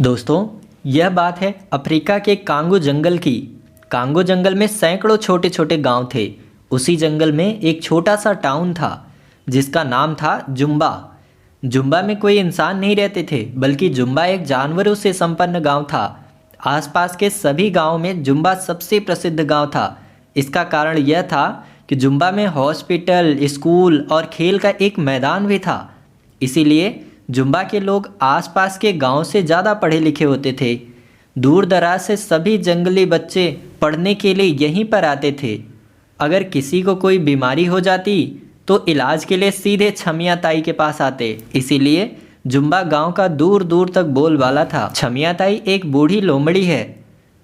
दोस्तों, यह बात है अफ्रीका के कांगो जंगल की। कांगो जंगल में सैकड़ों छोटे छोटे गांव थे। उसी जंगल में एक छोटा सा टाउन था जिसका नाम था जुम्बा। जुम्बा में कोई इंसान नहीं रहते थे, बल्कि जुम्बा एक जानवरों से संपन्न गांव था। आसपास के सभी गांवों में जुम्बा सबसे प्रसिद्ध गांव था। इसका कारण यह था कि जुम्बा में हॉस्पिटल, स्कूल और खेल का एक मैदान भी था। इसीलिए जुम्बा के लोग आसपास के गांव से ज़्यादा पढ़े लिखे होते थे। दूर दराज से सभी जंगली बच्चे पढ़ने के लिए यहीं पर आते थे। अगर किसी को कोई बीमारी हो जाती तो इलाज के लिए सीधे छमिया ताई के पास आते। इसीलिए जुम्बा गांव का दूर दूर तक बोलबाला था। छमिया ताई एक बूढ़ी लोमड़ी है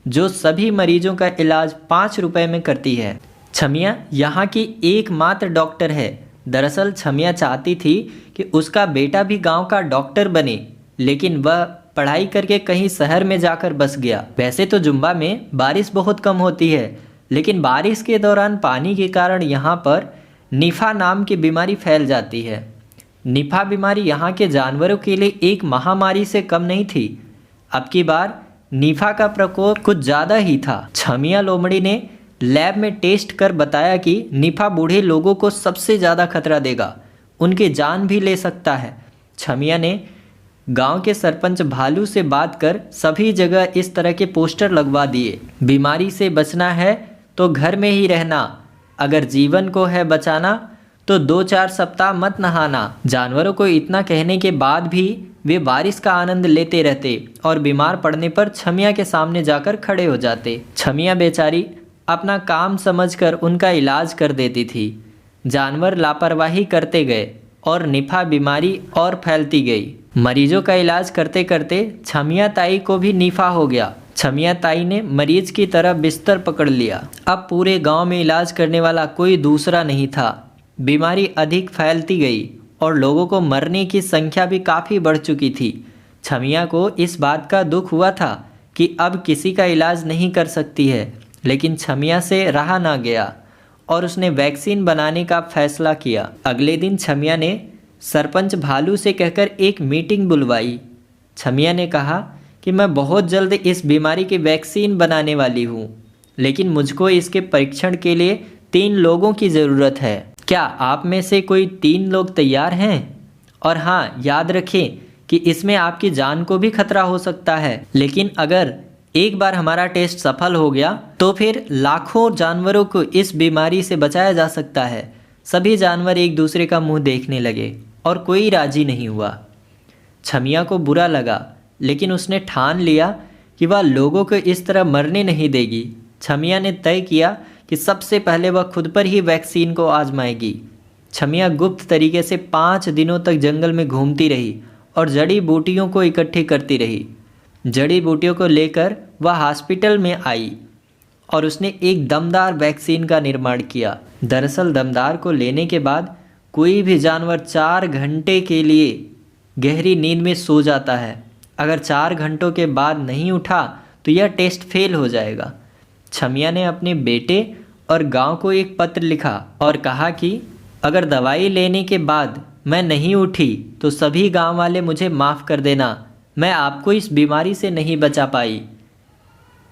जो सभी मरीजों का इलाज 5 रुपए में करती है। छमिया यहाँ की एकमात्र डॉक्टर है। दरअसल छमिया चाहती थी कि उसका बेटा भी गांव का डॉक्टर बने, लेकिन वह पढ़ाई करके कहीं शहर में जाकर बस गया। वैसे तो जुम्बा में बारिश बहुत कम होती है, लेकिन बारिश के दौरान पानी के कारण यहाँ पर निफा नाम की बीमारी फैल जाती है। निफा बीमारी यहाँ के जानवरों के लिए एक महामारी से कम नहीं थी। अब की बार निफा का प्रकोप कुछ ज़्यादा ही था। छमिया लोमड़ी ने लैब में टेस्ट कर बताया कि निफा बूढ़े लोगों को सबसे ज़्यादा खतरा देगा, उनकी जान भी ले सकता है। छमिया ने गांव के सरपंच भालू से बात कर सभी जगह इस तरह के पोस्टर लगवा दिए। बीमारी से बचना है तो घर में ही रहना, अगर जीवन को है बचाना तो 2-4 सप्ताह मत नहाना। जानवरों को इतना कहने के बाद भी वे बारिश का आनंद लेते रहते और बीमार पड़ने पर छमिया के सामने जाकर खड़े हो जाते। छमिया बेचारी अपना काम समझकर उनका इलाज कर देती थी। जानवर लापरवाही करते गए और निफा बीमारी और फैलती गई। मरीजों का इलाज करते करते छमिया ताई को भी निफा हो गया। छमिया ताई ने मरीज की तरह बिस्तर पकड़ लिया। अब पूरे गांव में इलाज करने वाला कोई दूसरा नहीं था। बीमारी अधिक फैलती गई और लोगों को मरने की संख्या भी काफ़ी बढ़ चुकी थी। छमिया को इस बात का दुख हुआ था कि अब किसी का इलाज नहीं कर सकती है, लेकिन छमिया से रहा ना गया और उसने वैक्सीन बनाने का फैसला किया। अगले दिन छमिया ने सरपंच भालू से कहकर एक मीटिंग बुलवाई। छमिया ने कहा कि मैं बहुत जल्द इस बीमारी की वैक्सीन बनाने वाली हूँ, लेकिन मुझको इसके परीक्षण के लिए 3 लोगों की ज़रूरत है। क्या आप में से कोई 3 लोग तैयार हैं? और हाँ, याद रखें कि इसमें आपकी जान को भी खतरा हो सकता है, लेकिन अगर एक बार हमारा टेस्ट सफल हो गया तो फिर लाखों जानवरों को इस बीमारी से बचाया जा सकता है। सभी जानवर एक दूसरे का मुंह देखने लगे और कोई राजी नहीं हुआ। छमिया को बुरा लगा, लेकिन उसने ठान लिया कि वह लोगों को इस तरह मरने नहीं देगी। छमिया ने तय किया कि सबसे पहले वह खुद पर ही वैक्सीन को आजमाएगी। छमिया गुप्त तरीके से 5 दिनों तक जंगल में घूमती रही और जड़ी बूटियों को इकट्ठी करती रही। जड़ी बूटियों को लेकर वह हॉस्पिटल में आई और उसने एक दमदार वैक्सीन का निर्माण किया। दरअसल दमदार को लेने के बाद कोई भी जानवर 4 घंटे के लिए गहरी नींद में सो जाता है। अगर 4 घंटों के बाद नहीं उठा तो यह टेस्ट फेल हो जाएगा। छमिया ने अपने बेटे और गांव को एक पत्र लिखा और कहा कि अगर दवाई लेने के बाद मैं नहीं उठी तो सभी गांव वाले मुझे माफ़ कर देना, मैं आपको इस बीमारी से नहीं बचा पाई।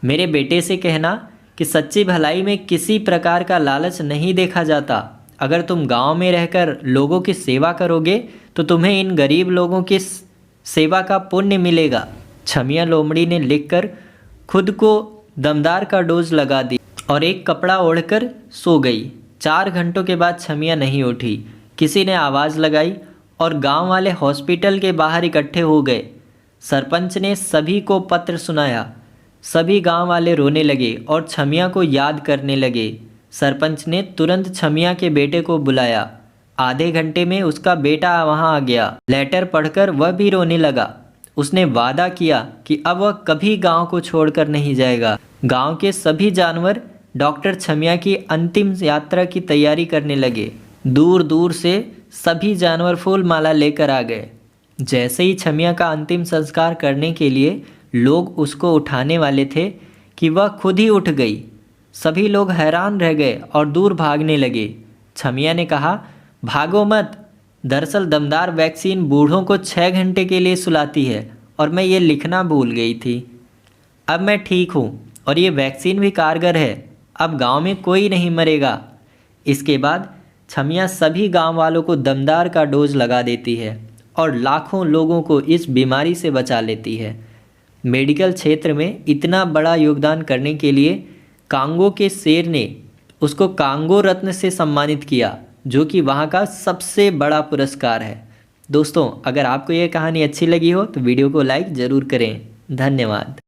मेरे बेटे से कहना कि सच्ची भलाई में किसी प्रकार का लालच नहीं देखा जाता। अगर तुम गांव में रहकर लोगों की सेवा करोगे तो तुम्हें इन गरीब लोगों की सेवा का पुण्य मिलेगा। छमिया लोमड़ी ने लिखकर खुद को दमदार का डोज लगा दी और एक कपड़ा ओढ़कर सो गई। 4 घंटों के बाद छमिया नहीं उठी। किसी ने आवाज़ लगाई और गांव वाले हॉस्पिटल के बाहर इकट्ठे हो गए। सरपंच ने सभी को पत्र सुनाया। सभी गांव वाले रोने लगे और छमिया को याद करने लगे। सरपंच ने तुरंत छमिया के बेटे को बुलाया। आधे घंटे में उसका बेटा वहां आ गया। लेटर पढ़कर वह भी रोने लगा। उसने वादा किया कि अब वह कभी गांव को छोड़कर नहीं जाएगा। गांव के सभी जानवर डॉक्टर छमिया की अंतिम यात्रा की तैयारी करने लगे। दूर दूर से सभी जानवर फूल माला लेकर आ गए। जैसे ही छमिया का अंतिम संस्कार करने के लिए लोग उसको उठाने वाले थे कि वह खुद ही उठ गई। सभी लोग हैरान रह गए और दूर भागने लगे। छमिया ने कहा, भागो मत, दरअसल दमदार वैक्सीन बूढ़ों को 6 घंटे के लिए सुलाती है और मैं ये लिखना भूल गई थी। अब मैं ठीक हूँ और ये वैक्सीन भी कारगर है। अब गांव में कोई नहीं मरेगा। इसके बाद छमिया सभी गांव वालों को दमदार का डोज लगा देती है और लाखों लोगों को इस बीमारी से बचा लेती है। मेडिकल क्षेत्र में इतना बड़ा योगदान करने के लिए कांगो के शेर ने उसको कांगो रत्न से सम्मानित किया, जो कि वहाँ का सबसे बड़ा पुरस्कार है। दोस्तों, अगर आपको यह कहानी अच्छी लगी हो तो वीडियो को लाइक ज़रूर करें। धन्यवाद।